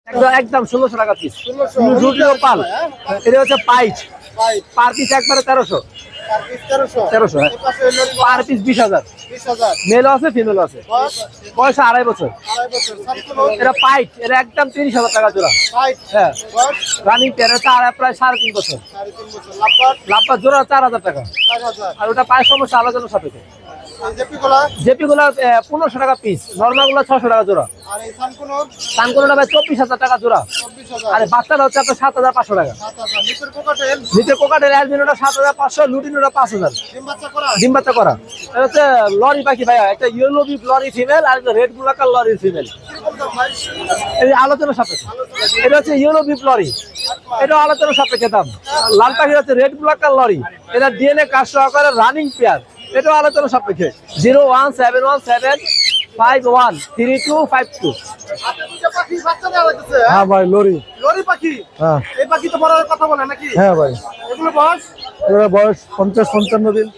একদম 1600 টাকা পিস। জুটিও পাল, এটা হচ্ছে পাইচ, পার পিস একবারে 1300। 1300 পার পিস 20,000। মেল আছে ফিমেল আছে, বয়স 2.5 বছর। এটা পাইট, এটা একদম 30,000 টাকা জোড়া। হ্যাঁ, রানিং পেয়ার, প্রায় 3.5 বছর। লাভবার জোড়া 4,000 টাকা। আর ওটা পায়ের সমস্যা আলোচনা সাপেক্ষে। জেপি গুলা 1500 টাকা পিস, নর্মাল গুলা 600 টাকা জোড়া। সানকুনোটা ভাই 24,000 টাকা জোড়া। আর বাচ্চাটা হচ্ছে আপনার 7,500 টাকা। নিচের কোকাটের অ্যালবিনোটা 7,500, লুটিনোটা 5,000। ডিম বাচ্চা করা। এটা হচ্ছে লরি পাখি ভাইয়া, একটা ইয়েলো বিপ লরি ফিমেল আর রেড ব্লাকার লরি ফিমেল। এই আলোচনা সাপেক্ষে। এটা হচ্ছে ইয়েলো বিপ লরি, এটা আলোচনা সাপেক্ষে দাম। লাল পাখি হচ্ছে রেড ব্লাকার লরি, এটা ডিএনএ কাজ সহকারে রানিং পেয়ার, এটা আলোচনা সাপেক্ষে। 01715513252। হ্যাঁ ভাই, লরি পাখি। হ্যাঁ, এই পাখি তো বড় কথা বলে নাকি? হ্যাঁ ভাই, এগুলো বয়স এগুলো বয়স 50-55 দিন।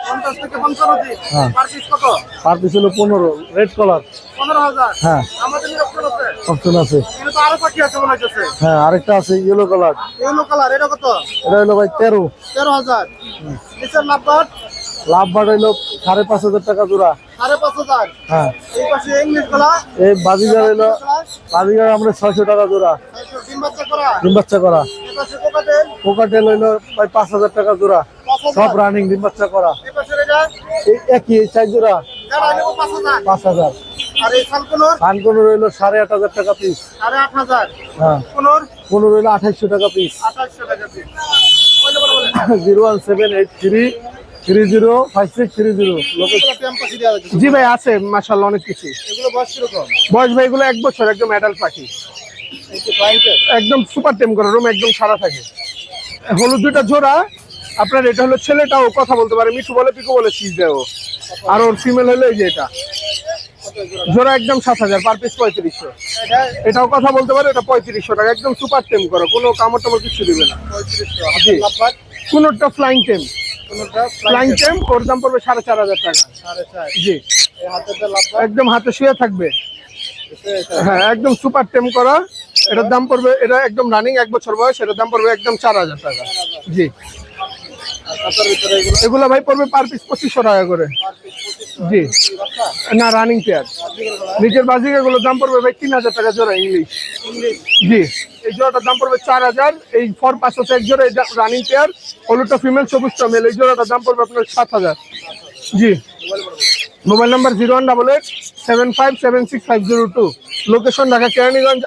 50 থেকে 55 দিন। হ্যাঁ। পার পিস কত? পার পিস হলো 15, রেড কালার। 15,000। হ্যাঁ, আমাদের কি অপশন আছে? অপশন আছে। এগুলো তো আরো পাখি আছে মনে হচ্ছে। হ্যাঁ, আরেকটা আছে ইয়েলো কালার, ইয়েলো কালার, এটা কত? এটা হলো ভাই 13। 13,000। নিচের লাভবাট লাভ বার হইলো 5,500 টাকা জোড়া। 5,500। হ্যাঁ, এই পাশে ইংলিশ গুলা এই বাজিগার হইলো, বাজিগার আমরা 600 টাকা জোড়া। ডিম বাচ্চা করা। ডিম বাচ্চা করা। এই পাশে কোকাটেল কোকাটেল হইলো ভাই 5,000 টাকা জোড়া। 5,000। সব রানিং ডিম বাচ্চা করা। এই পাশে এটা এই একই 4 জোড়া যারা নেব 5,000। 5,000। আর এই সানকুনোর কানকুনুর হইলো 8,500 টাকা পিস। 8,500। হ্যাঁ, কোনোর কোনুর হইলো 2,800 টাকা পিস। 2,800 টাকা পিস। ওই নম্বর বলেন। 01783305630 লোকেশন। এগুলো টেম পাখি দেওয়া যাচ্ছে। জি ভাই আছে, মাশাআল্লাহ অনেক কিছু। এগুলো বয়স কিরকম? বয়স ভাই এগুলো 1 বছর, একদম অ্যাডাল্ট পাখি, এই যে ব্লাইন্ডের একদম সুপার টেম করা, রুম একদম সারা থাকে। হলুদ দুইটা জোড়া আপনার, এটা হলো ছেলেটাও কথা বলতে পারে, মিঠু বলে পিকো বলে চিজ দেয় ও। আর ওর ফিমেল হলো এই যে এটা জোড়া একদম 7,000, পার পিস 3500। এটাও কথা বলতে পারে, এটা 3500 টাকা, একদম সুপার টেম করা, কোনো কামড় টামড় কিছু দিবে না। 3500। জি। লাভবাট কোনোটা ফ্লাইং টেম, কোনটা ফ্লাইং টেম, ওর দাম পড়বে 4,500 টাকা। 4.5। জি, এই হাতের লাভবাট একদম হাতে শুয়ে থাকবে। হ্যাঁ, একদম সুপার টেম করা, এটার দাম পড়বে, এটা একদম রানিং 1 বছর বয়স, এটার দাম পড়বে একদম 4,000 টাকা। জি, হাতের ভিতরে এগুলো এগুলো ভাই পড়বে পার পিস 2500 টাকা করে। জি, না রানিং পেয়ার। নিচের বাজিক এগুলোর দাম পড়বে ভাই 3,000 টাকা জোড়া ইংলিশ। জি, এই জোড়াটার দাম পড়বে 4,000। এই 4-5 হচ্ছে এক জোড়া, রানিং পেয়ার, হলুদটা ফিমেল, সবুজটা মেল। এই জোড়াটার দাম পড়বে আপনার 7,000। জি, mobile number 01887576502। Location Dhaka Keraniganj.